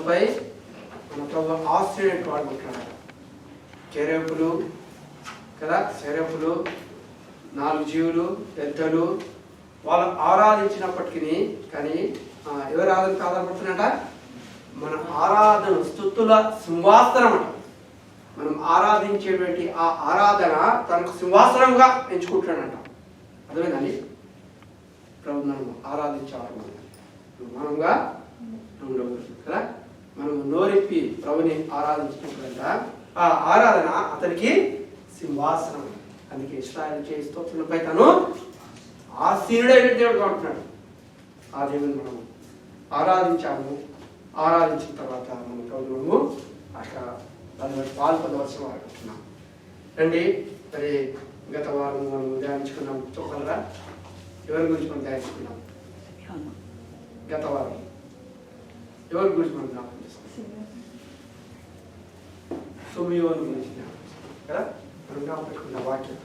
వాళ్ళపై మన ప్రభు ఆశ్రయం వాడుకుంటున్నాడు. చెరేపులు కదా, చెరేపులు 4 జీవులు పెద్దలు వాళ్ళు ఆరాధించినప్పటికీ కానీ ఎవరు ఆరాధనకు ఆధారపడుతున్నట? మన ఆరాధన స్తుతుల సింహాసనం అంట. మనం ఆరాధించేటువంటి ఆ ఆరాధన తనకు సింహాసనంగా ఎంచుకుంటున్నాడంట. అర్థమైందండి? ప్రభు మనం ఆరాధించాలి మనంగా ఉండకూడదు కదా. మనం నోరెప్పి ప్రభుని ఆరాధించినప్పుడంట ఆ ఆరాధన అతనికి సింహాసనం. అందుకే ఇశ్రాయేలు చేయి స్తోత్రులపై తను ఆసీనుడైన దేవుడుగా ఉంటున్నాడు. ఆ దేవుని మనం ఆరాధించాము. ఆరాధించిన తర్వాత మన ప్రభుత్వము అక్కడ పాల్పొందవలసిన వారు ఉంటున్నాం. రండి, మరి గత వారం మనం ధ్యానించుకున్నాం. చూడగలరా? ఎవరి గురించి మనం ధ్యానించుకున్నాం? గత వారం ఎవరి గురించి మనం జ్ఞాపకం చేసుకున్నాం? సిమియోను గురించి జ్ఞాపకం కదా. మనం జ్ఞాపకం పెట్టుకున్న వాక్యం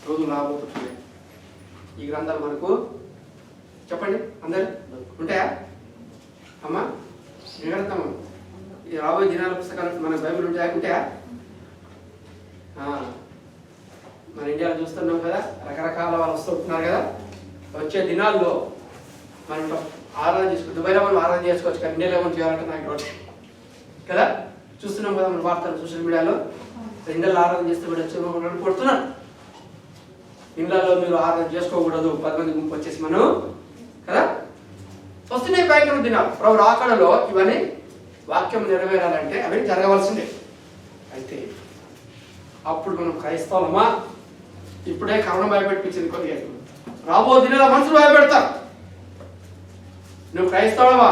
రోజులు రాబోతున్నాయి. ఈ గ్రంథాలు మనకు చెప్పండి అందరు ఉంటాయా అమ్మా? నిగడతాము. ఈ రాబోయే దినాల పుస్తకాలు మన బైబిల్ ఉంటాయా? మన ఇండియాలో చూస్తున్నాం కదా, రకరకాల వాళ్ళు వస్తుంటున్నారు కదా. వచ్చే దినాల్లో మనం ఆరాధన చేసుకోవచ్చు. దుబాయ్లో మనం ఆరాధన చేసుకోవచ్చు, కానీ ఇండియాలో మనం చేయాలంటే నాకు కదా. చూస్తున్నాం కదా మన వార్తలు సోషల్ మీడియాలో. ఇండియాలో ఆరాధన చేస్తే కూడా వచ్చి కొడుతున్నారు. ఇండ్లలో మీరు ఆరాధన చేసుకోకూడదు, 10 మంది గుంపు వచ్చేసి మనం కదా. వస్తున్నాయి భయంకర దినాలు. ప్రభు రాకడలో ఇవన్నీ వాక్యం నెరవేరాలంటే అవి జరగవలసిందే. అయితే అప్పుడు మనం క్రైస్తవులమా? ఇప్పుడే కరోనా భయపెట్టించింది కొద్దిగా. రాబో దినాల మనుషులు భయపెడతారు. నువ్వు క్రైస్తవుడవా?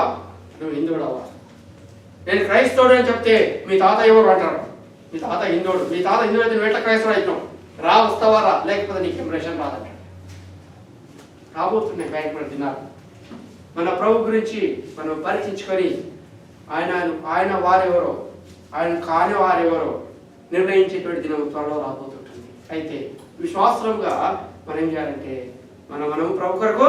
నువ్వు హిందువుడవా? నేను క్రైస్తవుడు అని చెప్తే మీ తాత ఎవరు అంటారు? మీ తాత హిందువుడు. మీ తాత హిందువు అయితే నువ్వు ఎట్లా క్రైస్తవుడు అయినావు? రా, వస్తావా రా, లేకపోతే నీకు ఇంప్రెషన్ రాదంట. రాబోతున్నాయి భయంకర దినాలు. మన ప్రభు గురించి మనం పరీక్షించుకొని ఆయన వారెవరో ఆయన కాని వారెవరో నిర్ణయించేటువంటి దినం త్వరలో రాబోతుంటుంది. అయితే విశ్వాసంగా మనం ఏం చేయాలంటే మనం ప్రభు కొరకు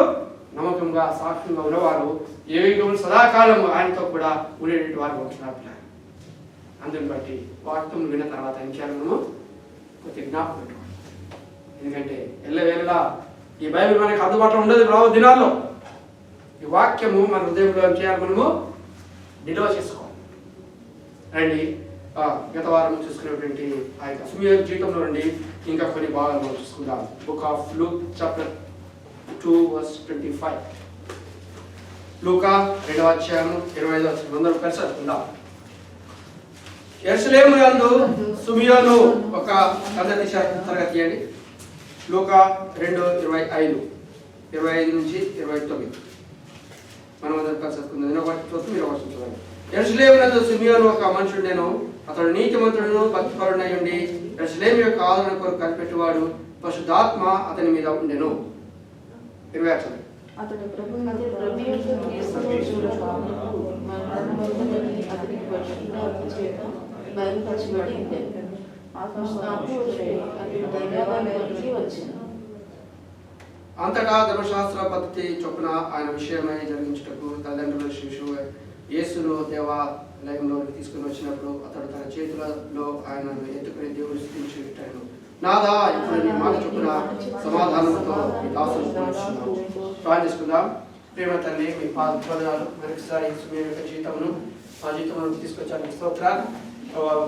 నమ్మకంగా సాక్ష్యంగా ఉన్నవారు ఏ యుగం సదాకాలం ఆయనతో కూడా ఉండేటువంటి వారు ఉంటున్నారు. అందుని బట్టి వాక్యం విన్న తర్వాత ఏం చేయాలి? మనము కొద్ది జ్ఞాపకం పెట్టుకోవాలి. ఎందుకంటే ఎల్లవేళలా ఈ బైబిల్ మనకి అందుబాటులో ఉండదు. రాబో దినాల్లో ఈ వాక్యము మన హృదయంలో ఏం చేయాలి? మనము నిల్వ చేసుకోవాలి. రండి, గత వారం చూసుకునేటువంటి ఆ యొక్క సిమియోను జీవితంలో నుండి ఇంకా కొన్ని భాగాలు మనం చూసుకుందాం. Book of Luke chapter 2:25. లూకా 2వ అధ్యాయం 25వ వచనం అందరూ కలిసి చదువుకుందాం. యెరూషలేము యందు సిమియోను ఒక తరగతి తీయండి. లూకా 2:25 నుంచి 29 మనం అందరం కలిసి చదువుకుందాం. నేను ఒకటి చదువుతూ మీరు ఒకటి చదవండి. యెరూషలేము యందు సిమియోను ఒక మనుషుడెను. అతడు నీతిమంతుడును భక్తిపరుడై ఉండి యెరూషలేము యొక్క ఆదరణ కొరకు కనిపెట్టువాడు. పరిశుద్ధాత్మ అతని మీద ఉండెను. 26 అంతటా ధర్మశాస్త్ర పద్ధతి చొప్పున ఆయన విషయమై జరిగించుటకు తల్లిదండ్రుల శిశువు యేసును దేవాలయంలోకి తీసుకుని వచ్చినప్పుడు అతడు తన చేతులలో ఆయనను ఎత్తుకుని దేవుడు స్తుతించుటను. నాదా, ఇప్పుడు నీ మాట చొప్పున సమాధానంతో మీ దాసులు ప్రార్థన చేసుకుందాం. ప్రేమ తల్లి, మీ పాదాలు మరొకసారి మీ యొక్క జీవితమును మా జీవితంలో తీసుకొచ్చాను. స్తోత్రాలు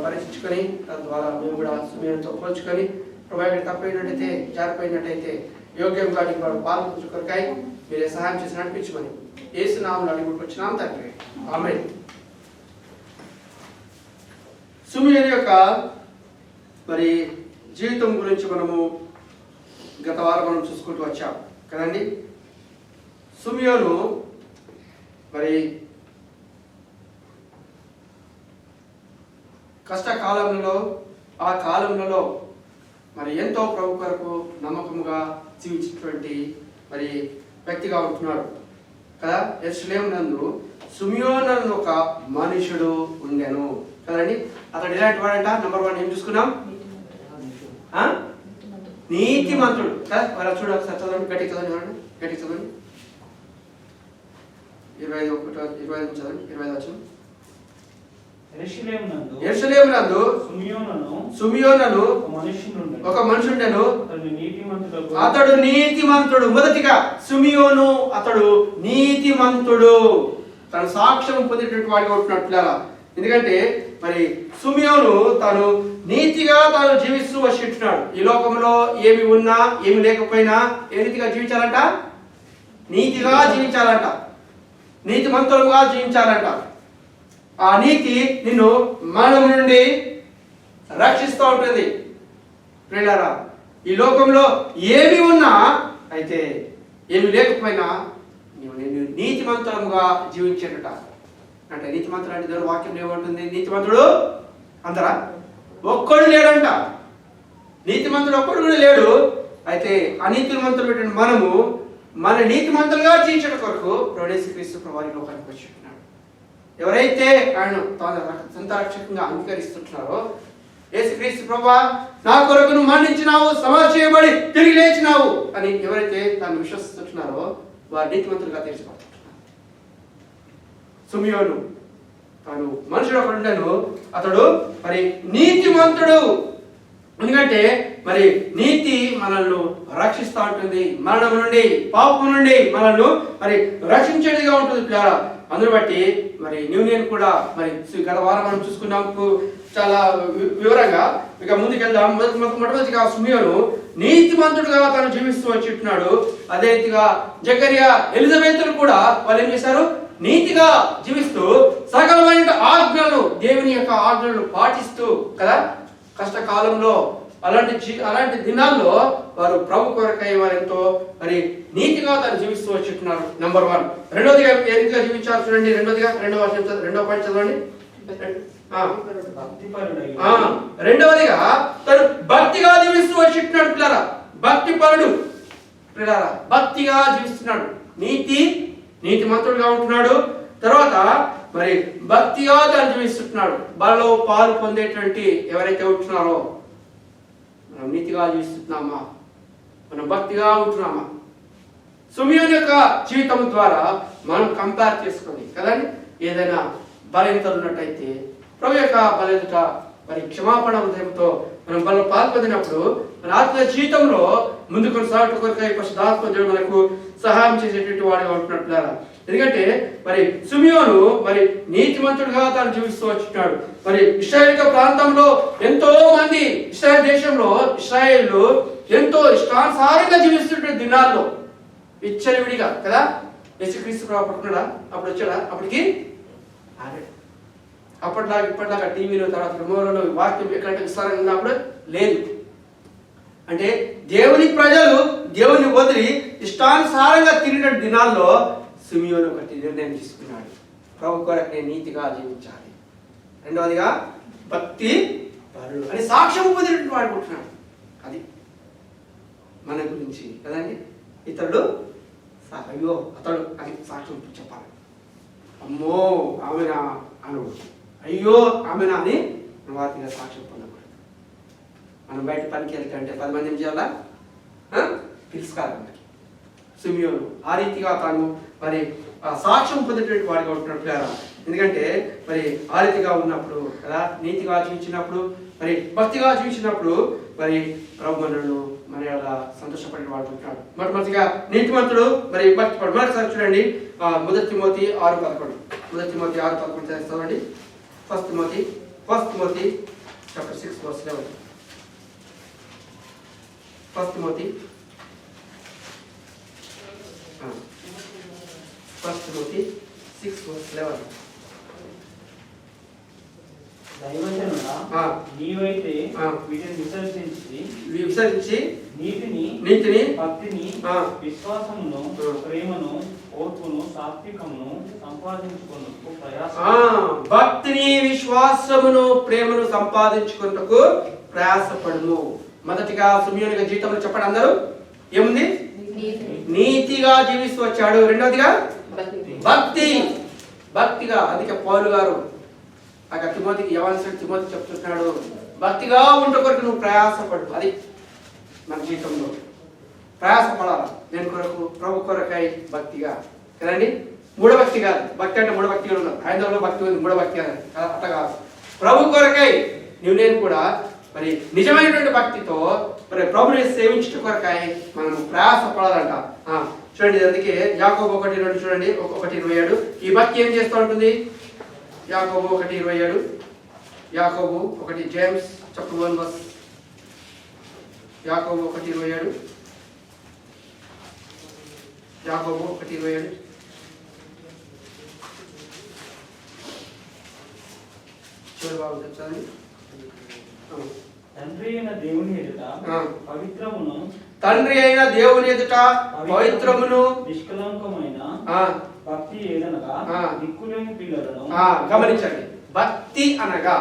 పరీక్షించుకొని తద్వారా మేము కూడా సుమేరుతో పోల్చుకొని ప్రభావితం తప్పైనట్టయితే జారిపోయినట్టయితే యోగ్యంగా వాడు పాల్గొచ్చు కొరకాయ మీరే సహాయం చేసి నడిపించమని యేసు నామములో అడుగుకొచ్చినాం తండ్రి, ఆమేన్. సిమియోను యొక్క మరి జీవితం గురించి మనము గత వారం మనం చూసుకుంటూ వచ్చాం కదండి. సిమియోను మరి కష్టకాలంలో ఆ కాలంలో మరి ఎంతో ప్రభు కొరకు నమ్మకంగా జీవించినటువంటి మరి వ్యక్తిగా ఉంటున్నాడు కదా. యెరూషలేము నందు సిమియోను అను ఒక మనుషుడు ఉండెను కదండి. అతడు ఎలాంటి వాడంట? నెంబర్ 1 ఏం చూసుకున్నాం? నీతిమంతుడు కదా. మరి చూడ ఒకసారి చదవండి, గట్టిగా చదవండి, గట్టిగా చదవండి. 25 చదవండి, 25 వచ్చిన యెరూషలేమునందు సుమియోనను ఒక మనుషుండెను, అతడు నీతిమంతుడు. మొదటిగా సుమియోను అతడు నీతిమంతుడు, తన సాక్ష్యం పొందేటటువంటి వాడిగా ఉంటున్నట్లుగా. ఎందుకంటే మరి సుమియోను తాను నీతిగా తాను జీవిస్తూ వచ్చింటున్నాడు. ఈ లోకంలో ఏమి ఉన్నా ఏమి లేకపోయినా ఏ రీతిగా జీవించాలంట? నీతిగా జీవించాలంట, నీతిమంతులుగా జీవించాలంట. ఆ నీతి నిన్ను మరణం నుండి రక్షిస్తూ ఉంటుంది. ప్రియులారా, ఈ లోకంలో ఏమి ఉన్నా అయితే ఏమి లేకపోయినా నేను నీతిమంతులుగా జీవించేట. అంటే నీతిమంతుడు అంటే దేవుని వాక్యం ఏమంటుంది? నీతిమంతుడు అందరా ఒక్కడు లేడంట. నీతిమంతుడు ఒక్కడు కూడా లేడు. అయితే అనీతిమంతులు పెట్టిన మనము మన నీతిమంతులుగా జీవించడం కొరకు ప్రభువు యేసుక్రీస్తు ప్రభువు లోకానికి వచ్చి ఉన్నాడు. ఎవరైతే ఆయన తన సొంత రక్షకంగా అంగీకరిస్తుంటున్నారో, యేసుక్రీస్తు ప్రభువా నా కొరకు నువ్వు మరణించినావు, సమాధి చేయబడి తిరిగి లేచినావు అని ఎవరైతే తాను విశ్వసిస్తున్నారో వారు నీతిమంతులుగా తీర్చబడుతున్నారు. సుమియోను తాను మనుషుడు ఒకడుండెను, అతడు మరి నీతిమంతుడు. ఎందుకంటే మరి నీతి మనల్ని రక్షిస్తూ ఉంటుంది, మరణం నుండి పాపం నుండి మనల్ని మరి రక్షించేదిగా ఉంటుంది ప్రియులారా. అందును బట్టి మరి నేను కూడా మరి గత వారం మనం చూసుకున్నాం చాలా వివరంగా. ఇక ముందుకెళ్దాం. మొట్టమొదటిగా సుమియోను నీతిమంతుడుగా తాను జీవిస్తూ వచ్చిట్టున్నాడు. అదే రీతిగా జకరియా, ఎలిజబెతులు కూడా వాళ్ళు ఏం చేశారు? నీతిగా జీవిస్తూ సకలమైన ఆజ్ఞలు, దేవుని యొక్క ఆజ్ఞలను పాటిస్తూ కదా కష్టకాలంలో అలాంటి దినాల్లో వారు ప్రభు కొరకై వారెంతో మరి నీతిగా తాను జీవిస్తూ వచ్చిట్టున్నారు. నంబర్ 1. రెండోదిగా ఏ రీతిగా జీవించారు చూడండి. రెండవ పాయింట్ చదవండి. రెండవదిగా తను భక్తిగా జీవిస్తూ వచ్చిట్టున్నాడు పిల్లరా. భక్తి పరుడు పిల్లరా, భక్తిగా జీవిస్తున్నాడు. నీతిమంతుడుగా ఉంటున్నాడు. తర్వాత మరి భక్తిగా తాను జీవిస్తున్నాడు. బలలో పాలు పొందేటువంటి ఎవరైతే ఉంటున్నారో మనం నీతిగా జీవిస్తున్నామా, మనం భక్తిగా ఉంటున్నామా? సుమియోను యొక్క జీవితం ద్వారా మనం కంపేర్ చేసుకొని కదండి, ఏదైనా బలహీనతలు ఉన్నట్టయితే ప్రభు యొక్క బలహీనత మరి క్షమాపణ హృదయంతో మనం బలం పాల్పొందినప్పుడు మన ఆత్మ జీవితంలో ముందు కొనసాగట కొరకై పరిశుద్ధాత్మ దేవుడు మనకు సహాయం చేసేటువంటి వాడుగా ఉంటున్నట్లుగా. ఎందుకంటే మరి సుమియోను మరి నీతిమంతుడుగా తాను జీవిస్తూ వచ్చినాడు. మరి ఇశ్రాయేలు ప్రాంతంలో ఎంతో మంది, ఇశ్రాయేల్ దేశంలో ఇశ్రాయేలు ఎంతో ఇష్టానుసారంగా జీవిస్తున్న దినాల్లో విచ్చలవిడిగా కదా. యేసుక్రీస్తు పట్టుకున్నాడా? అప్పుడు వచ్చాడా? అప్పటికి ఇప్పటిలాగా టీవీలో తర్వాత రిమోట్లో వాక్యం ఎక్కడంటే విస్తారంగా ఉన్నప్పుడు లేదు. అంటే దేవుని ప్రజలు దేవుని వదిలి ఇష్టానుసారంగా తిరిగిన దినాల్లో సుమియోను ఒకటి నిర్ణయం తీసుకున్నాడు. ప్రభు కొరకు నేను నీతిగా జీవించాలి. రెండవదిగా భక్తి పరుడు అని సాక్ష్యం పొందినట్టు వాడుకుంటున్నాడు. అది మన గురించి కదండి. ఇతడు అయ్యో అతడు అని సాక్ష్యం చెప్పాలి. అమ్మో ఆమెనా అను, అయ్యో ఆమెనా అని వాటిగా సాక్ష్యం పొందకూడదు. మనం బయట పనికి వెళ్తుంటే 10 మంది ఏం చేయాలా? పిలుచుకోవాలి. మనకి సుమియోను ఆ రీతిగా తాను మరి సాక్ష్యం పొందేటువంటి వాడిగా ఉంటున్నట్టు. ఎందుకంటే మరి ఆ రీతిగా ఉన్నప్పుడు కదా, నీతిగా జీవించినప్పుడు మరి భక్తిగా జీవించినప్పుడు మరి ప్రభు మనను మన సంతోషపడే వాడు ఉంటున్నాడు. మొట్టమొదటిగా నీతిమంతుడు మరి భక్తిపడు. మరొకసారి చూడండి 1 తిమోతి 6:11. 1 తిమోతి 6:11 చదవండి. 1 Timothy chapter 6 verse 11. 1 Timothy 6 verse 11. దైవజనుడా, నీవైతే వీటిని విసర్జించి నీతిని భక్తిని విశ్వాసమును ప్రేమను ఓర్పును సాత్వికమును సంపాదించుకొనుటకు భక్తిని విశ్వాసమును ప్రేమను సంపాదించుకొనుటకు ప్రయాసపడుము. మొదటిగా సుమియోను జీవితంలో చెప్పండి అందరూ ఏముంది? నీతిగా జీవిస్తూ వచ్చాడు. రెండవదిగా భక్తిగా. అందుకే పౌలు గారు అక్కడ తిమోతికి తిమోతి చెప్తున్నాడు, భక్తిగా ఉంట కొరకు నువ్వు ప్రయాసపడు. అది మన జీవితంలో ప్రయాసపడాలి. నేను కొరకు ప్రభు కొరకై భక్తిగా కదండి. మూఢభక్తి కాదు. భక్తి అంటే మూఢభక్తి కూడా ఉండదు. హైందవులో భక్తి ఉంది, మూఢభక్తి కాదు, అట్లా కాదు. ప్రభు కొరకై నువ్వు నేను కూడా మరి నిజమైనటువంటి భక్తితో మరి ప్రభుని సేవించడం కొరకై మనం ప్రయాసపడాలంట. చూడండి, అందుకే యాకోబు 1:2 చూడండి, 1:27. ఈ భక్తి ఏం చేస్తూ ఉంటుంది? యాకోబు 1:27, యాకోబు 1, జేమ్స్ చాప్టర్ 1 వర్స్, యాకోబు 1:27, యాకోబు 1:27. చూడు బాబు, చెప్తాను. తండ్రి అయిన దేవుని ఎదుట పవిత్రమును, తండ్రి అయిన దేవుని ఎదుట పవిత్రమును నిష్కలంకమైన భక్తి ఏదనగా దిక్కులేని పిల్లలను. గమనించండి, భక్తి అనగా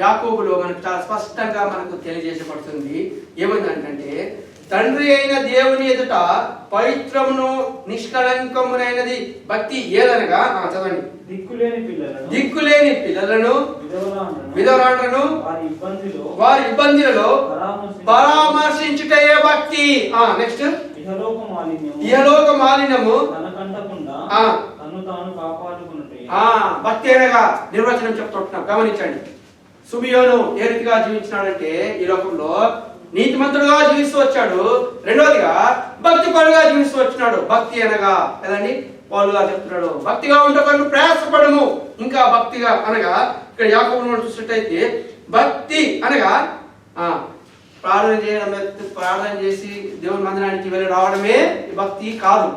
యాకోబులో మనకు చాలా స్పష్టంగా మనకు తెలియజేయబడుతుంది. ఏమైందంటే తండ్రి అయిన దేవుని ఎదుట పవిత్రమును నిష్కలంకమునైనది భక్తి ఏదనగా, చదవండి, దిక్కులేని పిల్లలను విధవరాండ్రను వారి ఇబ్బందులలో పరామర్శించుటయే భక్తి. నెక్స్ట్, ఇహలోక మాలిన్యము భక్తి అనగా నిర్వచనం చెప్తుంటున్నాం. గమనించండి, సుమియోను ఏ రీతిగా జీవించినాడంటే ఈ లోకంలో నీతిమంతుడుగా జీవిస్తూ వచ్చాడు. రెండవదిగా భక్తి పరుగా జీవిస్తూ వచ్చినాడు. భక్తి అనగా కదండి, పౌలుగా చెప్తున్నాడు, భక్తిగా ఉండకుండా ప్రయాసపడము. ఇంకా భక్తిగా అనగా ఇక్కడ యాకోబును చూసినట్టయితే భక్తి అనగా ప్రార్థన చేయడం, ప్రార్థన చేసి దేవుని మందిరానికి వెళ్ళి రావడమే భక్తి కాదు.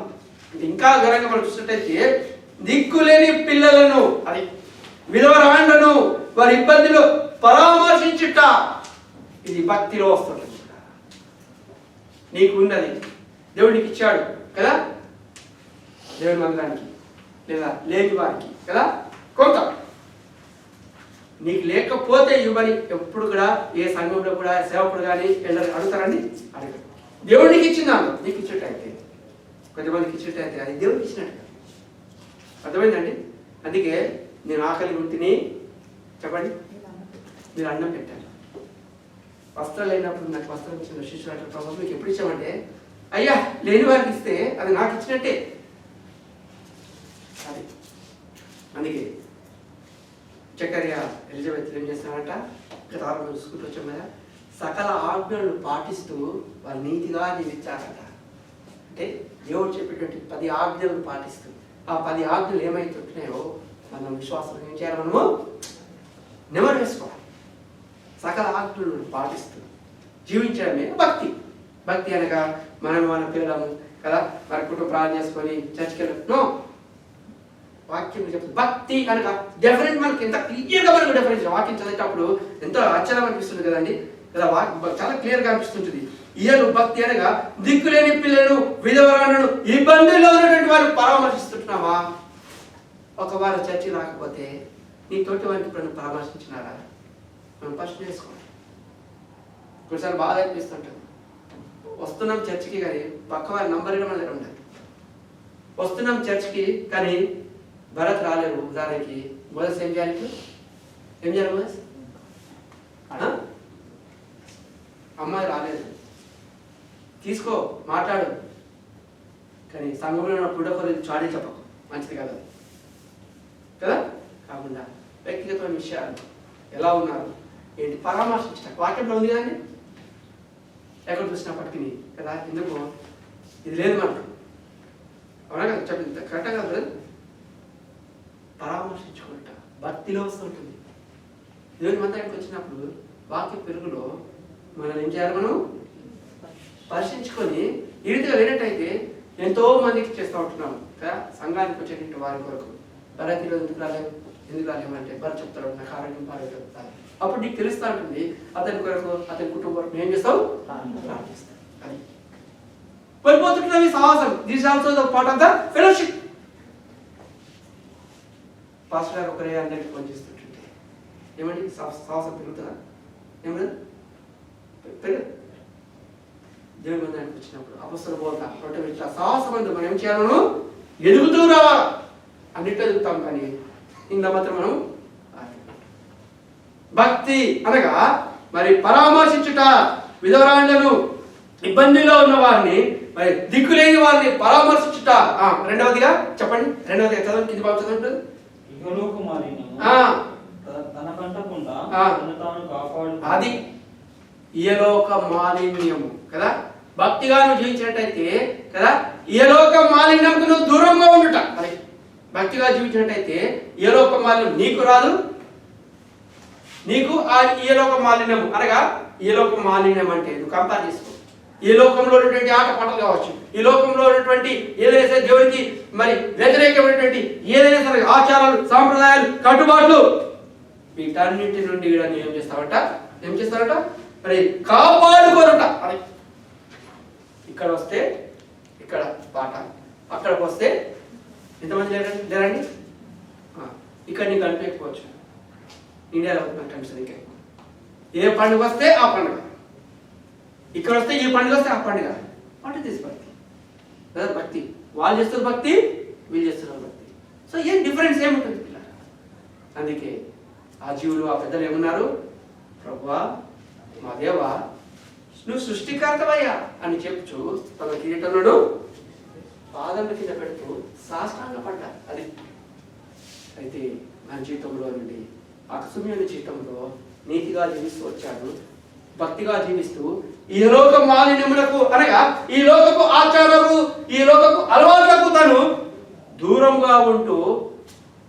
ఇంకా ఘనంగా మనం చూసినట్టయితే దిక్కులేని పిల్లలను, అది విధవరాండ్రను వారి ఇబ్బందులు పరామర్శించుట, ఇది భక్తిలో వస్తుంది. నీకు ఉన్నది, దేవుడు నీకు ఇచ్చాడు కదా దేవుని మందిరానికి, లేదా లేని వారికి కదా కొంత. నీకు లేకపోతే ఇవ్వని ఎప్పుడు కూడా ఏ సంఘంలో కూడా సేవకుడు కానీ అడుగుతారండి, అడగరు. దేవుడు నీకు ఇచ్చిందాను, నీకు ఇచ్చేటైతే, కొంతమందికి ఇచ్చేటైతే అది దేవుడికి ఇచ్చినట్టు. అర్థమైందండి? అందుకే నేను ఆకలి గుర్తిని చెప్పండి, మీరు అన్నం పెట్టారు. వస్త్రాలు అయినప్పుడు నాకు వస్త్రం ఇచ్చిన శిష్యులు ప్రభావం మీకు ఎప్పుడు ఇచ్చామంటే, అయ్యా లేని వారికి ఇస్తే అది నాకు ఇచ్చినట్టే. అది అందుకే చక్కర్య ఎలిజబెత్ ఏం చేస్తానంట, గత వారం చూసుకుంటూ వచ్చాం కదా, సకల ఆజ్ఞలను పాటిస్తూ వాళ్ళు నీతిగా జీవించారట. అంటే దేవుడు చెప్పేటువంటి 10 ఆజ్ఞలను పాటిస్తూ ఆ 10 ఆజ్ఞలు ఏమైతుంటున్నాయో మనం విశ్వాసం ఏం చేయాలి, మనము నెమరు వేసుకోవాలి. సకల ఆజ్ఞలను పాటిస్తూ జీవించడమే భక్తి. భక్తి అనగా మనం మన పిల్లలము కదా మన కుటుంబం ప్రార్థన చేసుకొని చర్చికి వెళ్ళి వాక్యం చెప్తుంది. భక్తి అనగా డెఫినెట్ మనకి ఎంత క్లియర్గా మనకు డెఫినెట్ వాక్యం చదివేటప్పుడు ఎంతో ఆశ్చర్యం అనిపిస్తుంది కదండి కదా, చాలా క్లియర్గా అనిపిస్తుంటుంది. ఈయన భక్తి అనగా దిక్కులేని పిల్లలను విధవరాండ్రను ఇబ్బందుల్లో ఉన్నటువంటి వారు పరామర్శిస్తుంటున్నావా? ఒకవారు చర్చి రాకపోతే నీ తోటి వారికి ఇప్పుడు పరామర్శించినారా? మనం ఫస్ట్ చేసుకోండి. కొన్నిసార్లు బాధ అనిపిస్తుంటాం, వస్తున్నాం చర్చికి కానీ పక్క వారి నంబర్ మన దగ్గర ఉండాలి. వస్తున్నాం చర్చికి కానీ భరత్ రాలేరు. ఉదాహరణకి మోదస్ ఏం చేయాలి? ఏం చేయాలి మోదస్? అమ్మాయి రాలేదు, తీసుకో మాట్లాడు, కానీ సంఘంలో ఉన్నప్పుడు ఒకరు చాడీ చెప్పకు, మంచిది కదా కదా. కాకుండా వ్యక్తిగతమైన విషయాలు ఎలా ఉన్నారు ఏంటి పరామర్శించడం వాక్యంలో ఉంది కదండి, ఎక్కడ చూసినప్పటికీ కదా. ఎందుకు ఇది లేదు మనకు, అవునా కదా, చెప్పింది కరెక్టా కదా. పరామర్శించుకుంటా భక్తిలో వస్తుంటుంది. దేవుని మందిరానికి వచ్చినప్పుడు వాక్య పెరుగులో మనం ఏం చేయాలి, మనం పరిశీలించుకొని ఈ రీతిగా లేనట్టయితే ఎంతో మందికి చేస్తూ ఉంటున్నాం కదా. సంఘానికి వచ్చేటువంటి వారి కొరకు భరతీలో ఎందుకు రాలేమంటే భరత్ చెప్తాడు, నాకు ఆరోగ్యం పాల్గొంటారు. అప్పుడు నీకు తెలుస్తూ ఉంటుంది అతని కొరకు అతని కుటుంబం ఏం చేస్తావు, ప్రార్థిస్తావు. అది వెళ్ళిపోతుంటున్నవి సాహసం. This also the part of the fellowship. Pastor గారు ఒకరే అందరికి పనిచేస్తుంటుంటే ఏమండి సాహసం పెరుగుతుందా? ఏమన్నా పెరుగు. దేవుని మందిరానికి వచ్చినప్పుడు అపస్తుల బోధ రొట్టె ఇట్లా సాహసం అందు మనం ఏం చేయాలను ఎదుగుతూ రావాలి. అన్నిట్లో ఎదుగుతాం కానీ ఇందులో మాత్రం మనం భక్తి అనగా మరి పరామర్శించుట, విధవరాండ్రను ఇబ్బందిలో ఉన్న వారిని, మరి దిక్కులేని వారిని పరామర్శించుట. రెండవదిగా చెప్పండి, రెండవదిగా చదవండి, కింది భాగం చదవండి. అది ఇహలోక మాలిన్యము కదా. భక్తిగా నువ్వు జీవించినట్టయితే కదా, ఇహలోక మాలిన్యంకు నువ్వు దూరంగా ఉండుట. అది భక్తిగా జీవించినట్టయితే ఇహలోక మాలిన్యం నీకు రాదు. నీకు ఆ ఇహలోక మాలిన్యం అనగా, ఇహలోక మాలిన్యం అంటే నువ్వు కంపేర్ చేసుకో. ఈ లోకంలో ఉన్నటువంటి ఆట పాటలు కావచ్చు, ఈ లోకంలో ఉన్నటువంటి ఏదైనా సరే దేవునికి మరి వ్యతిరేకమైనటువంటి ఏదైనా సరే ఆచారాలు, సాంప్రదాయాలు, కట్టుబాట్లు, వీటన్నింటి నుండి కూడా నువ్వు ఏం చేస్తారట మరి కాపాడుకోరట. అని ఇక్కడ వస్తే ఇక్కడ పాట, అక్కడికి వస్తే ఎంతమంది లేరండి. ఇక్కడ నీకు కనిపించకపోవచ్చు, ఇండియాలో కనిపిస్తుంది. ఇంకా ఏ పండుగ వస్తే ఆ పండుగ, ఇక్కడ వస్తే ఈ పండుగ వస్తే ఆ పండుగ. వాట్ ఇస్ దిస్ భక్తి? భక్తి వాళ్ళు చేస్తున్న భక్తి, వీళ్ళు చేస్తున్న భక్తి. సో ఏం డిఫరెన్స్ ఏముంటుంది పిల్లలు? అందుకే ఆ జీవులు, ఆ పెద్దలు ఏమన్నారు? ప్రభువా, మా దేవా, నువ్వు సృష్టికర్తవయ్యా అని చెప్పుచు తన కిరీటంలో పాదముల కింద పెడుతూ సాష్టాంగపడ్డారు. అది అయితే మన జీవితంలో నుండి అకస్మాత్తుగా జీవితంలో నీతిగా జీవిస్తూ వచ్చాడు, భక్తిగా జీవిస్తూ ఈ లోక మాలిన్యములకు అనగా ఈ లోకపు ఆచారము, ఈ లోకపు అలవాట్లకు తను దూరంగా ఉంటూ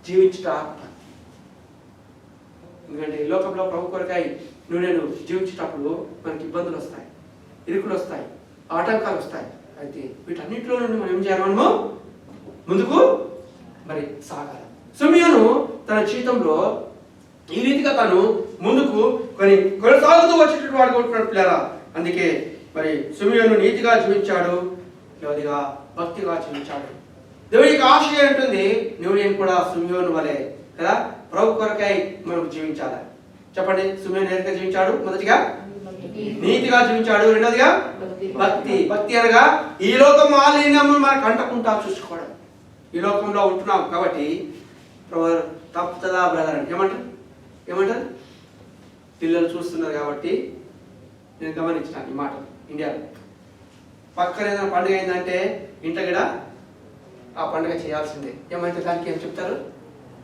జీవించుట. ఎందుకంటే ఈ లోకంలో ప్రభు కొరకై నేను జీవించేటప్పుడు మనకి ఇబ్బందులు వస్తాయి, ఇరుకులు వస్తాయి, ఆటంకాలు వస్తాయి. అయితే వీటన్నిటిలో నుండి మనం ఏం చేయాలి? మనము ముందుకు మరి సాగాలి. సిమియోను తన జీవితంలో ఈ రీతిగా తను ముందుకు కొనసాగుతూ వచ్చేటటువంటి వాడు ఉంటున్నాడు పిల్లరా. అందుకే మరి సిమియోను నీతిగా జీవించాడు, నెమ్మదిగా భక్తిగా జీవించాడు. దేవునికి ఆశ ఉంటుంది, నువ్వు నేను కూడా సిమియోను వలె కదా ప్రభు కొరకై మనం జీవించాలి. చెప్పండి, సిమియోను నీతిగా జీవించాడు. మొదటిగా నీతిగా జీవించాడు, రెండోదిగా భక్తి. భక్తి అనగా ఈ లోకం మాలిన్యము మనకు అంటకుండా చూసుకోవడం. ఈ లోకంలో ఉంటున్నాం కాబట్టి తప్పుతుందా బ్రదర్ అంటే ఏమంటారు? పిల్లలు చూస్తున్నారు కాబట్టి నేను గమనించాను ఈ మాట. ఇండియాలో పక్కన ఏదైనా పండుగ అయిందంటే ఇంట కూడా ఆ పండుగ చేయాల్సిందే. ఏమంటే దానికి ఏం చెప్తారు?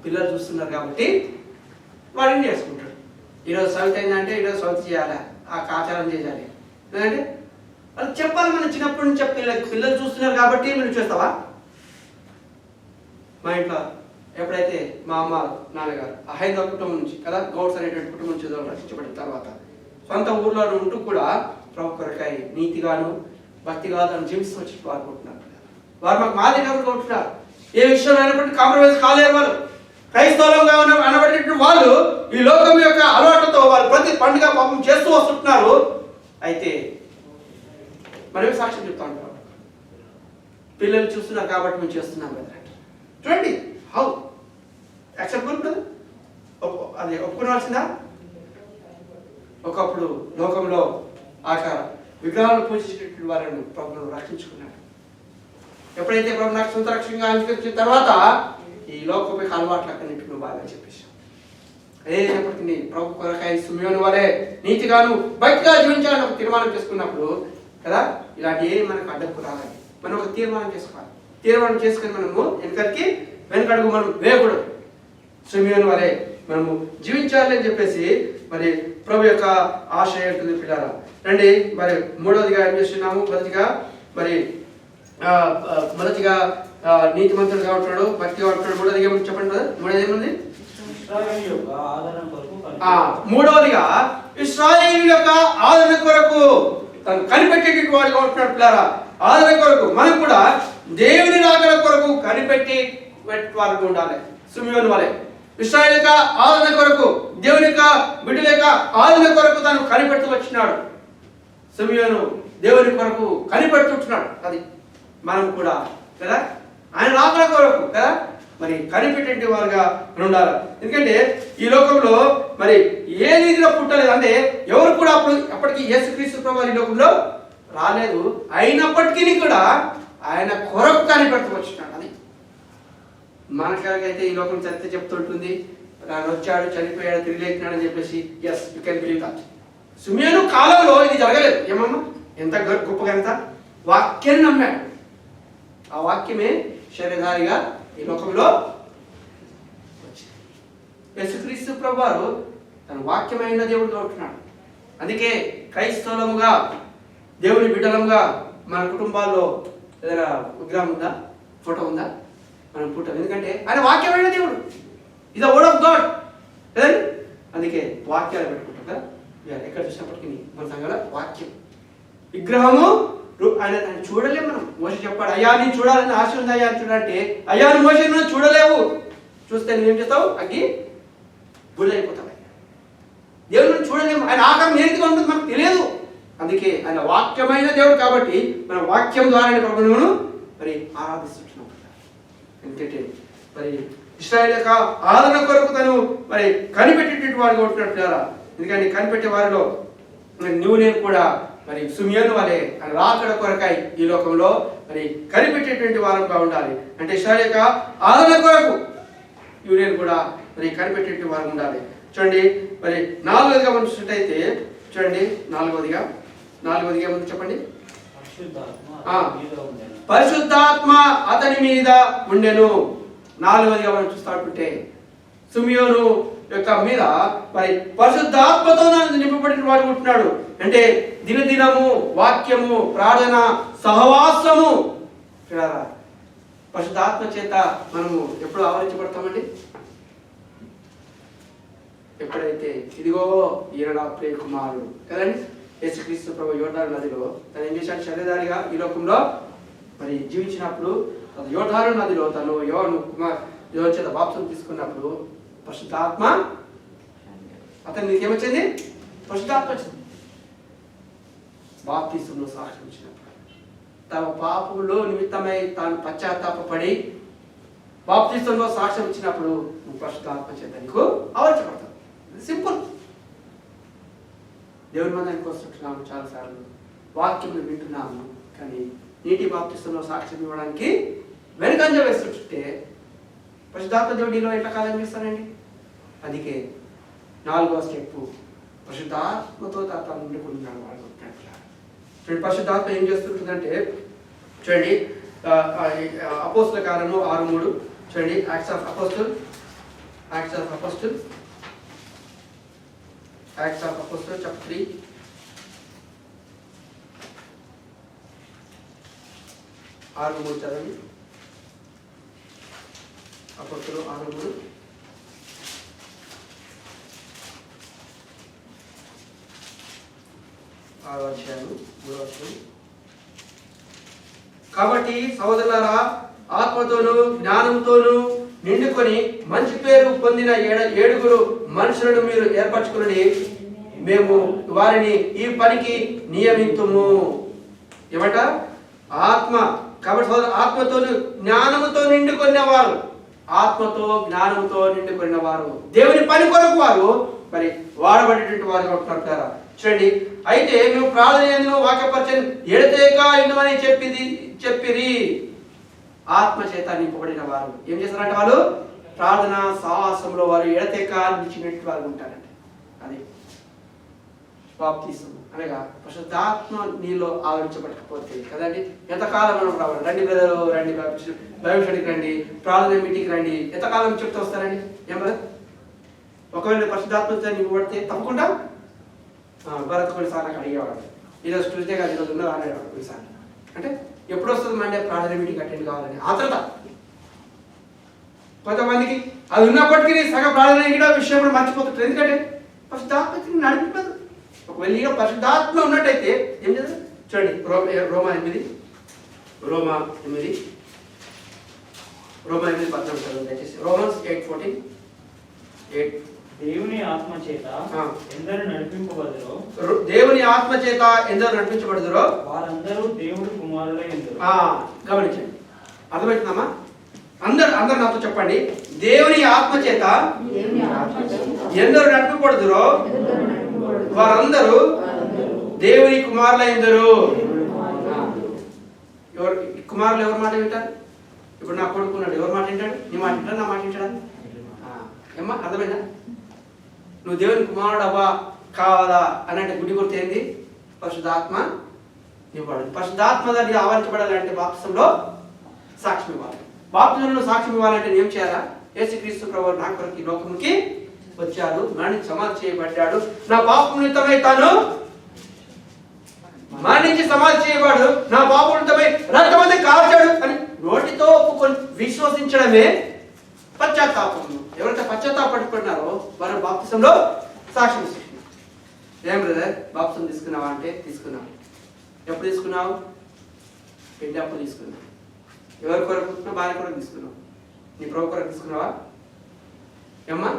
పిల్లలు చూస్తున్నారు కాబట్టి వాడిని చేసుకుంటాడు. ఈరోజు సవితి అయిందంటే ఈరోజు సవితి చేయాలి, ఆ ఆచారం చేయాలి. ఎందుకంటే వాళ్ళు చెప్పాలి, మనం చిన్నప్పటి నుంచి పిల్లలు చూస్తున్నారు కాబట్టి మీరు చూస్తావా? మా ఇంట్లో ఎప్పుడైతే మా అమ్మ నాన్నగారు ఆ హైదరాబాద్ కుటుంబం నుంచి కదా, గౌడ్స్ అనేటువంటి కుటుంబం నుంచి రక్షించబడిన తర్వాత సొంత ఊర్లో ఉంటూ కూడా ప్రభు కొరకై నీతిగాను భక్తిగా తను జీవిస్తూ వచ్చి వాడుకుంటున్నారు. వారు మాకు మాదిరిగా ఉంటున్నారు. ఏ విషయంలో అయినప్పటికీ కాంప్రమైజ్ కాలేరు. వాళ్ళు క్రైస్తవంగా అనబడేటువంటి వాళ్ళు ఈ లోకం యొక్క అలవాట్లతో వాళ్ళు ప్రతి పండుగ పాపం చేస్తూ వస్తుంటున్నారు. అయితే మనమే సాక్ష్యం చెప్తా ఉంటాం, పిల్లలు చూస్తున్నారు కాబట్టి మేము చేస్తున్నాం కదా. చూడండి హౌ యాక్సెప్టబుల్ కదా, అది ఒప్పుకోవాల్సిందా? ఒకప్పుడు లోకంలో ఆకార విగ్రహాలను పూజించేటువంటి వారిని ప్రభుత్వం రక్షించుకున్నాడు. ఎప్పుడైతే ప్రభు నాకు సొంత రక్షణగా అంగీకరించిన తర్వాత ఈ లోకపు అలవాట్లు అక్కడి నువ్వు బాగా చెప్పేసావు. అదేపటికి ప్రభు కొరకై సిమియోను వలె నీతిగాను భక్తిగా జీవించాలని ఒక తీర్మానం చేసుకున్నప్పుడు కదా, ఇలాంటి ఏమి మనకు అడ్డంకు రావాలి. మనం ఒక తీర్మానం చేసుకోవాలి. తీర్మానం చేసుకుని మనము వెనకడుగు మనం వేయకూడదు. సిమియోను వలె మనము జీవించాలి అని చెప్పేసి మరి ప్రభు యొక్క ఆశ ఉంటుంది పిల్లరా. రండి మరి మూడవదిగా ఏం చేస్తున్నాము? మొదటిగా నీతిమంతుడుగా ఉంటున్నాడు, భక్తిగా ఉంటున్నాడు. మూడవదిగా ఏమని చెప్పండి కదా, మూడోది ఏముంది? మూడవదిగా ఇశ్రాయేలు యొక్క ఆదరణ కొరకు తను కనిపెట్టేటువంటి వాడిగా ఉంటున్నాడు పిల్లరా. ఆదరణ కొరకు మనం కూడా దేవుని రాకడ కొరకు కనిపెట్టి వారికి ఉండాలి. సిమియోను వలె ఇశ్రాయేలు యొక్క ఆదరణ కొరకు, దేవుని యొక్క బిడ్డల యొక్క ఆదరణ కొరకు తను కనిపెడుతూ వచ్చినాడు. సిమియోను దేవుని కొరకు కనిపెడుతుంటున్నాడు. అది మనం కూడా కదా ఆయన రాకడ కొరకు కదా మరి కనిపెట్టే వారుగా ఉండాలి. ఎందుకంటే ఈ లోకంలో మరి ఏ రీతిలో పుట్టలేదు, అంటే ఎవరు కూడా అప్పటికి యేసుక్రీస్తు ప్రభువు ఈ లోకంలో రాలేదు. అయినప్పటికీ కూడా ఆయన కొరకు కనిపెడుతూ వచ్చినాడు. అది మనకైతే ఈ లోకం చరిత్ర చెప్తుంటుంది, ఆయన వచ్చాడు, చనిపోయాడు, తిరిగి లేచినాడు అని చెప్పేసి yes you can believe that. Simeon కాలంలో ఇది జరగలేదు. ఏమమ్మా ఎంత గొప్ప ఘనత! వాక్యాన్ని నమ్మాడు. ఆ వాక్యమే శరీరధారిగా ఈ లోకంలో వచ్చింది. యేసుక్రీస్తు ప్రభువారు తన వాక్యమైన దేవుడిగా ఉంటున్నాడు. అందుకే క్రైస్తవులముగా, దేవుని బిడ్డలముగా మన కుటుంబాల్లో ఏదైనా విగ్రహం ఉందా, ఫోటో ఉందా? మనం పుట్టాం. ఎందుకంటే ఆయన వాక్యమైన దేవుడు. ఇది ద వర్డ్ ఆఫ్ గాడ్ కదండి. అందుకే వాక్యాలు పెట్టుకుంటాం కదా. ఎక్కడ చూసినప్పటికీ మన సంఘంలో వాక్యం. విగ్రహము ఆయన చూడలేము మనం. మోషే చెప్పాడు, అయ్యా నేను చూడాలని ఆశ ఉంది అయ్యా అని చూడాలంటే, అయ్యా నువ్వు మోషే నువ్వు చూడలేవు, చూస్తే నువ్వేం చేస్తావు? అగ్గి బుడిదైపోతావు. దేవుడు చూడలేము. ఆయన ఆకారం నేరుగా ఉంటుంది, మనకు తెలియదు. అందుకే ఆయన వాక్యమైన దేవుడు కాబట్టి మన వాక్యం ద్వారా ప్రభువును మరి ఆరాధిస్తున్నాం. ఎందుకంటే మరి ఇశ్రాయేలు యొక్క ఆదరణ కొరకు తను మరి కనిపెట్టేటువంటి వాడుగా ఉంటున్నట్టు కదా. ఎందుకంటే కనిపెట్టే వారిలో మరి నువ్వు నేను కూడా మరి సుమియోను వలె ఆయన రాకడ కొరకై ఈ లోకంలో మరి కనిపెట్టేటువంటి వారంగా ఉండాలి. అంటే ఇశ్రాయేలు యొక్క ఆదరణ కొరకు నువ్వు నేను కూడా మరి కనిపెట్టేటువంటి వారు ఉండాలి. చూడండి మరి 4వదిగా మనం చూసినట్టయితే, చూడండి 4వదిగా ముందు చెప్పండి. పరిశుద్ధాత్మ అతని మీద ఉండెను. 4వదిగా మనం చూస్తుంటే సుమియోను యొక్క మీద మరి పరిశుద్ధాత్మతో నింపబడిన వాడు ఉంటున్నాడు. అంటే దినదినము వాక్యము, ప్రార్థన, సహవాసము. పరిశుద్ధాత్మ చేత మనము ఎప్పుడు ఆవరించబడతామండి? ఎప్పుడైతే ఇదిగో ఈయన నా ప్రియ కుమారుడు కదండి. యేసుక్రీస్తు ప్రభు యోర్దాను నదిలో తను ఏం చేశాడు? శరీరధారిగా ఈ లోకంలో మరి జీవించినప్పుడు యోర్దాను నదిలో తను యోను చేత బాప్తిసం తీసుకున్నప్పుడు పరిశుద్ధాత్మ అతను నీకేమొచ్చింది? పరిశుద్ధాత్మ వచ్చింది. బాప్తిసంలో సాక్ష్యం ఇచ్చినప్పుడు తమ పాపములో నిమిత్తమై తాను పశ్చాత్తాపడి బాప్తిసంలో సాక్ష్యం ఇచ్చినప్పుడు నువ్వు పరిశుద్ధాత్మ చేత నీకు ఆవర్చబడతావు. సింపుల్. దేవుని మందిరానికి వస్తుంటున్నాము, చాలాసార్లు వాక్యం వింటున్నాము, కానీ నీటి బాప్తిసంలో సాక్ష్యం ఇవ్వడానికి వెనుకంజ వేస్తుంటే పరిశుద్ధాత్మ దేవుడిలో ఎట్లా కాలం చేస్తానండి? అందుకే 4వ స్టెప్ పరిశుద్ధాత్మతో తాను నిండుకున్నాడు వాళ్ళు. చూడండి పరిశుద్ధాత్మ ఏం చేస్తుంటుందంటే, చూడండి అపోస్తల కార్యము 6:3. చూడండి యాక్ట్స్ ఆఫ్ అపోస్టల్ చాప్టర్ 3. చదవండి. అపోస్తలు 6:3. కాబట్టి సహోదరులారా, ఆత్మతోను జ్ఞానంతోను నిండుకొని మంచి పేరు పొందిన 7 మనుషులను మీరు ఏర్పరచుకుని మేము వారిని ఈ పనికి నియమితుము. ఏమంట? ఆత్మ. కాబట్టి ఆత్మతోను జ్ఞానముతో నిండుకున్నవారు, దేవుని పని కొరకు వారు మరి వాడబడేటువంటి వారు ఉంటున్నారు. చూడండి, అయితే మేము ప్రార్థన వాక్యపరిచయం ఎడతేక ఇందుమని చెప్పిరి. ఆత్మ చేత నింపబడిన వారు ఏం చేస్తారంటే వాళ్ళు ప్రార్థన సాహసంలో వారు ఎడతేక నిలిచినట్టు వారు ఉంటారంటే అది బాప్తిసం అనగా పరిశుద్ధాత్మ నీలో ఆవరించబడకపోతే కదండి. ఎంతకాలం మనం రావాలి? రండి బ్రదరు, రండి బైబిల్ స్టడీకి రండి, ప్రార్థన మీటింగ్కి రండి, ఎంతకాలం చెప్తూ వస్తారండి? ఏం బ్రదర్? ఒకవేళ పరిశుద్ధాత్మతో నింపబడితే తప్పకుండా భరత్ కొన్నిసార్లు నాకు అడిగేవాడు, ఈరోజు ట్యూస్డే కాదు ఈరోజు ఉన్నదా అనేవాడు కొన్నిసార్లు. అంటే ఎప్పుడు వస్తుంది మండే ప్రార్థన మీటింగ్ అటెండ్ కావాలని ఆత్రత. కొంతమందికి అది ఉన్నప్పటికీ సగం ప్రార్థన విషయం కూడా మర్చిపోతుంటారు. ఎందుకంటే పరిశుద్ధాత్మని నడిపిపోదు. ఒకవేళ పరిశుద్ధాత్మ ఉన్నట్టయితే ఏం చేస్తారు? చూడండి రోమా 8:14 దయచేసి. రోమన్స్ 8:14. దేవుని ఆత్మ చేత ఎందరు నడిపింపబడుదురో వారందరూ దేవుడి కుమారులై ఉందురు. గమనించండి, అర్థమవుతుందమ్మా? అందరు నాతో చెప్పండి. దేవుని ఆత్మ చేత ఎందరు నడిపింపబడుదురో వారందరూ దేవుని కుమారులై ఉందురు. కుమారులు ఎవరి మాట వింటారు? ఇప్పుడు నా కొడుకున్నాడు, ఎవరి మాట వింటాడు? నీ మాట వింటాడు, నా మాట వింటాడా? ఏమ్మా అర్థమైందా? నువ్వు దేవుని కుమారుడు అవ్వా కావాలా అని అంటే గుడి గుర్తు ఏంది? పరిశుద్ధాత్మ ఇవ్వబడదు. పరిశుద్ధాత్మ ద్వారా ఆవరించబడాలంటే బాప్తిసంలో సాక్ష్యం ఇవ్వాలి. బాప్తిసంలో సాక్ష్యం ఇవ్వాలంటే ఏం చేయాలా? యేసుక్రీస్తు ప్రభువు నా కొరకు ఈ లోకముకి వచ్చాడు, మరణించి సమాధి చేయబడ్డాడు, నా పాపం నిమిత్తమై తాను మరణించి సమాధి చేయబడు, నా పాపం నిమిత్తమై రక్తమంతా కార్చాడు అని నోటితో ఒప్పుకొని విశ్వసించడమే పశ్చాత్తాపం. ఎవరైతే పశ్చాత్తాపడుతున్నారో వారు బాప్తిసంలో సాక్ష్యం ఇస్తున్నారు. ఏం బ్రదర్ బాప్తిసం తీసుకున్నావా అంటే తీసుకున్నావు. ఎప్పుడు తీసుకున్నావు? పెళ్లి అప్పుడు తీసుకున్నావు. ఎవరి కొరకు తీసుకున్నావు? భార్య కొరకు తీసుకున్నావు. నీ ప్రభు కొరకు తీసుకున్నావా? ఏమ్మా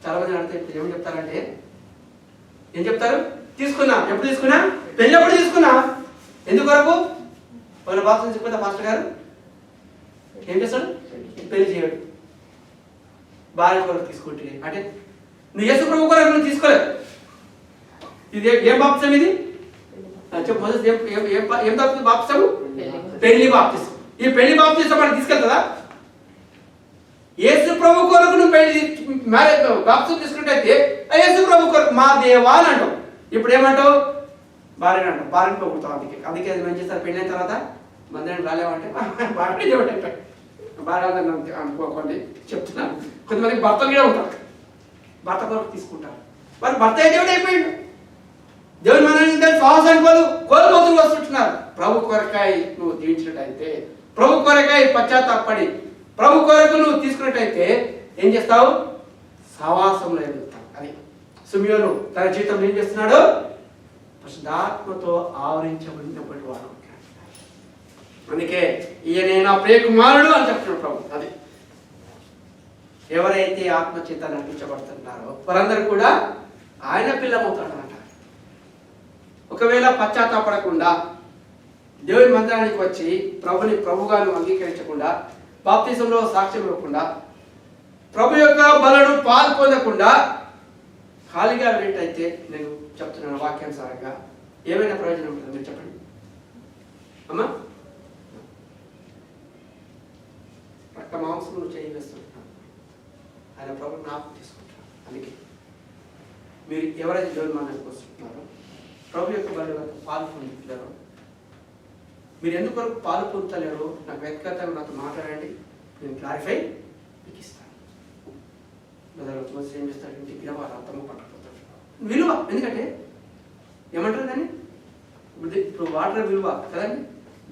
చాలా మంది అడిగితే ఇప్పుడు ఏం చెప్తారంటే ఏం చెప్తారు? తీసుకున్నా. ఎప్పుడు తీసుకున్నా? పెళ్లి ఎప్పుడు తీసుకున్నా. ఎందుకొరకు? వాళ్ళ బాప్తిసం తీసుకుంటే మాస్టర్ గారు ఏం చేస్తాడు? పెళ్లి చేయడు. భార్య కొరకు తీసుకుంటే అంటే నువ్వు యేసు ప్రభు కొరకు నువ్వు తీసుకోలేదు. ఇది ఏం బాప్తిసం? ఇది చెప్పు మొదటి ఏం బాప్తిసం? పెళ్లి బాప్తిసం. ఈ పెళ్లి బాప్తిసం మనకి తీసుకెళ్తుందా? యేసు ప్రభు కొరకు నువ్వు పెళ్లి మ్యారేజ్ బాప్తిసం తీసుకుంటే యేసు ప్రభు కొరకు మా దేవా అని అంటావు. ఇప్పుడు ఏమంటావు? భార్యని అంటావు. భార్యని పొగుతావు. అందుకే అది ఏం చేస్తారు? పెళ్ళైన తర్వాత మందిరం రాలేమంటే భార్య అనుకోకండి చెప్తున్నాను. కొంతమందికి భర్తలు కూడా ఉంటారు, భర్త కొరకు తీసుకుంటారు. మరి భర్త దేవుడు అయిపోయాడు. దేవుని మన సాహసాన్ని కోల్పోతులు వస్తుంటున్నారు. ప్రభు కొరకాయ నువ్వు దీవించినట్టయితే, ప్రభు కొరకాయ పశ్చాత్తాపడి ప్రభు కొరకు నువ్వు తీసుకున్నట్టయితే ఏం చేస్తావు? సహవాసంలో ఎదుగుతావు. అది సిమియోను తన జీవితంలో ఏం చేస్తున్నాడు? పరిశుద్ధాత్మతో ఆవరించబడినప్పటి వాడు. అందుకే ఈయన నా ప్రియ కుమారుడు అని చెప్తున్నాడు ప్రభు. అది ఎవరైతే ఆత్మచేత నడిపించబడుతున్నారో వారందరూ కూడా ఆయన పిల్లమవుతాడు అంట. ఒకవేళ పశ్చాత్తాపడకుండా దేవుని మందిరానికి వచ్చి ప్రభుని ప్రభుగాను అంగీకరించకుండా, బాప్తిసంలో సాక్ష్యం ఇవ్వకుండా, ప్రభు యొక్క బలను పాల్పొందకుండా ఖాళీగా వెళ్ళేటైతే నేను చెప్తున్నాను వాక్యానుసారంగా ఏమైనా ప్రయోజనం ఉంటుంది? మీరు చెప్పండి అమ్మా. రక్త మాంసమును చేయవేస్తుంటున్నాను, ఆయన ప్రభు జ్ఞాపకం తీసుకుంటున్నాను. అందుకే మీరు ఎవరైతే దేవుని మందిరానికి వస్తున్నారో ప్రభు యొక్క బలలో పాలు పొందుతున్నారో, మీరు ఎందుకు పాలు పొందుతలేరు నాకు వ్యక్తిగతంగా నాతో మాట్లాడండి, నేను క్లారిఫై మీకు ఇస్తాను. ఏం చేస్తాడు? ఇంటికి వారు అర్థము పట్టకపోతాడు. విలువ ఎందుకంటే ఏమంటారు దాన్ని? ఇప్పుడు వాటర్ విలువ కదండి.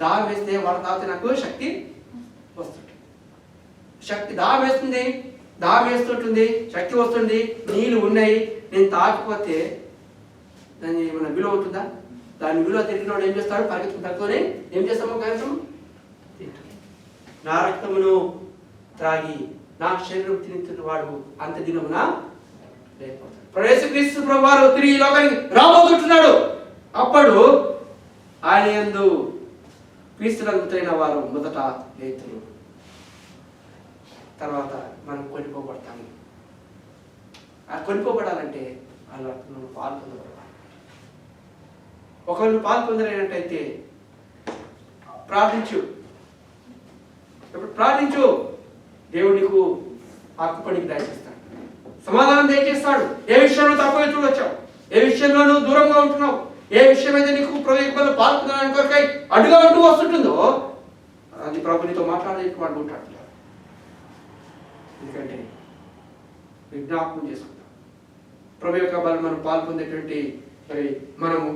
దాహం వేస్తే వాటర్ తాగితే నాకు శక్తి వస్తుంది. శక్తి దాహం వేస్తుంది, దాహం వేస్తుంటుంది, శక్తి వస్తుంది, నీళ్ళు ఉన్నాయి. నేను తాగకపోతే దాన్ని ఏమైనా విలువ ఉంటుందా? దాని విలువ తిరిగినోడు ఏం చేస్తాడు? పరిగెత్తుకుంటే ఏం చేస్తామో కనీసం నా రక్తమును త్రాగి నా శరీరం తిరుగుతున్న వాడు అంత దినమున లేకపోతాడు. యేసుక్రీస్తు ప్రభువారు తిరిగి లోకానికి రాబోతుంటున్నాడు. అప్పుడు ఆయన యందు క్రీస్తులంతైన వారు మొదట లేతులు, తర్వాత మనం కొనిపోబడతాము. ఆ కొనిపోబడాలంటే వాళ్ళ పాలు పొందబడాలి. ఒకళ్ళు పాలు పొందలేనట్టయితే ప్రార్థించు. ఇప్పుడు ప్రార్థించు, దేవుడు నీకు ఆకుపడికి దయచేస్తాడు, సమాధానం దయచేస్తాడు. ఏ విషయంలో తప్పుగా చూడొచ్చావు, ఏ విషయంలో నువ్వు దూరంగా ఉంటున్నావు, ఏ విషయం అయితే నీకు ప్రవేశంలో పాల్పొందడానికి కొరకై అడ్డుగా ఉంటూ వస్తుంటుందో అది ప్రభు నీతో మాట్లాడేటువంటి వాడు ఉంటాడు. ఎందుకంటే విజ్ఞాపనం చేసుకుంటాం ప్రభు యొక్క బలం మనం పాల్పొందేటువంటి మరి మనము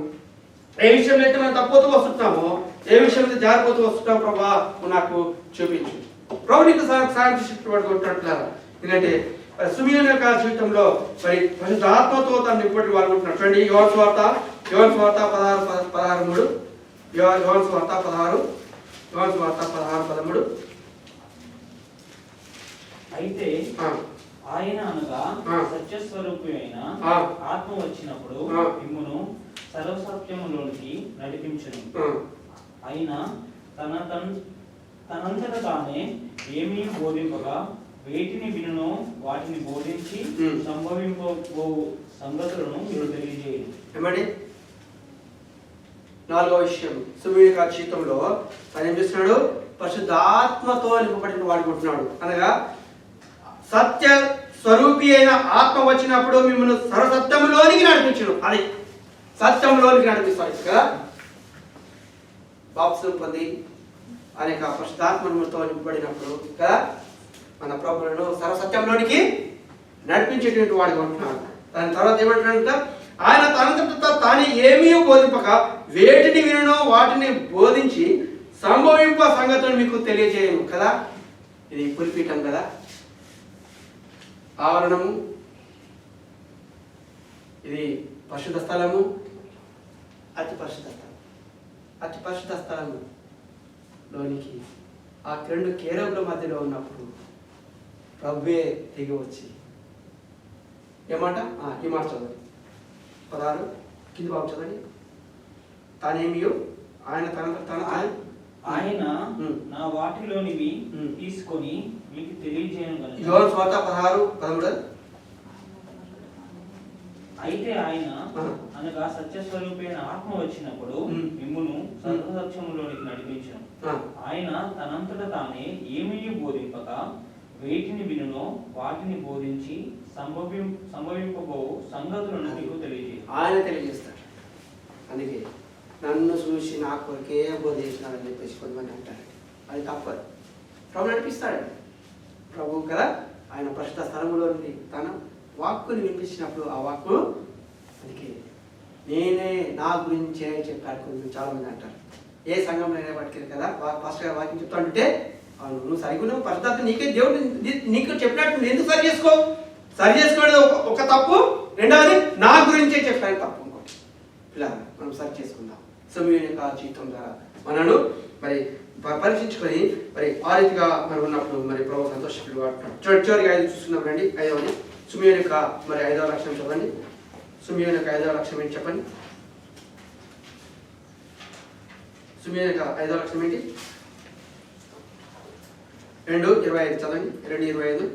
ఏ విషయంలో అయితే మనం తప్పుతూ వస్తున్నామో, ఏ విషయం అయితే జారిపోతూ వస్తున్నాం ప్రభా నాకు చూపించు. ప్రభు నీకు సాయం చేసేటట్టుకుంటున్నారు. ఎందుకంటే సిమియోను యొక్క జీవితంలో మరి పరిశుద్ధాత్మతో తను నింపటి వాళ్ళు ఉంటున్నారు. చూడండి యోహాను సువార్త 16:13 యోహాను సువార్త 16:13. అయితే ఆయన అనగా సత్యస్వరూపి అయిన ఆత్మ వచ్చినప్పుడు మిమ్మును సర్వసత్యములోనికి నడిపించును. అయినా తనంతట తానే ఏమీ బోధింపగా వేటిని వినునో వాటిని బోధించి సంభవింపబో సంగతులను మీరు తెలియజేయండి. ఏమండి? 4వ విషయం, సిమియోను జీవితంలో ఆయన ఏం చేస్తున్నాడు? పరిశుద్ధాత్మతో నింపబడిన వాడుకుంటున్నాడు. అనగా సత్య స్వరూపి అయిన ఆత్మ వచ్చినప్పుడు మిమ్మల్ని సర్వసత్యములోనికి నడిపించును. అది సత్యంలోనికి నడిపిస్తాడు కదా. బాప్తిసం పొంది అనేక పరిశుద్ధాత్మతో నింపబడినప్పుడు కదా మన ప్రభువులను సర్వసత్యంలోనికి నడిపించేటువంటి వాడిగా ఉంటున్నాడు. దాని తర్వాత ఏమంటున్నాడంట, ఆయన తనంతట తాను ఏమీ బోధింపక వేటిని వినో వాటిని బోధించి సంభవింప సంగతులను మీకు తెలియజేయను కదా. ఇది పులిపీఠం కదా, ఆవరణము, ఇది పరిశుద్ధ స్థలము, అతి పరిశుద్ధ స్థలం. అతి పరిశుద్ధ స్థలములోనికి ఆ రెండు కేరవుల మధ్యలో ఉన్నప్పుడు ప్రభువే దిగి వచ్చి ఏమాట ఈ మాట చదవండి 16 కింది బాబు చదవండి. తానేమియో ఆయన తన ఆయన నా వాటిలోనివి తీసుకొని మీకు తెలియజేయను. యోహాను సువార్త 16:13. అయితే ఆయన అనగా సత్యస్వరూపైన ఆత్మ వచ్చినప్పుడు మిమ్మును సర్వసత్యములోనికి నడిపించను. ఆయన తనంతట తానే ఏమీ బోధింపక వేటిని వినునో వాటిని బోధించి సంభవింపబో సంగతులను మీకు ఆయన తెలియజేస్తాడు. అందుకే నన్ను చూసి నా కొరకే బోధించినాడని చెప్పేసి కొంతమంది అంటారు. అది తప్పదు. ప్రభు నడిపిస్తాడు. ప్రభు కదా ఆయన పరిశుద్ధ స్థలంలో నుండి తన వాక్కుని వినిపించినప్పుడు ఆ వాక్కు అందుకే నేనే నా గురించే చెప్పాడు. కొంచెం చాలా మంది అంటారు ఏ సంఘంలో అయినా పట్టుకెళ్ళి కదా పాస్టర్ గారు వాక్యం చెప్తా ఉంటే అవును నువ్వు సరిగున్నావు పరిశుద్ధాత్మ నీకే దేవుడు నీకు చెప్పినట్టు ఎందుకు సరి చేసుకో. సరి చేసుకోవడం ఒక తప్పు, రెండవది నా గురించే చెప్పడానికి తప్పు. ఇంకోటి ఇలా మనం సరి చేసుకుందాం. సమయం యొక్క జీవితం ద్వారా మనను మరి పరీక్షించుకొని మరి ఆ రీతిగా మనం ఉన్నప్పుడు మరి ప్రభు సంతోషకుడు అంటున్నాడు. చివరిగా 5 చూసుకున్నాం రండి. 5వది సుమియోని యొక్క మరి 5వ లక్ష్యం చెప్పండి. సుమియోని యొక్క 5వ లక్ష్యం ఏంటి చెప్పండి. సుమియోని యొక్క 5వ లక్ష్యం ఏంటి? 2:25 చదవండి. 2:25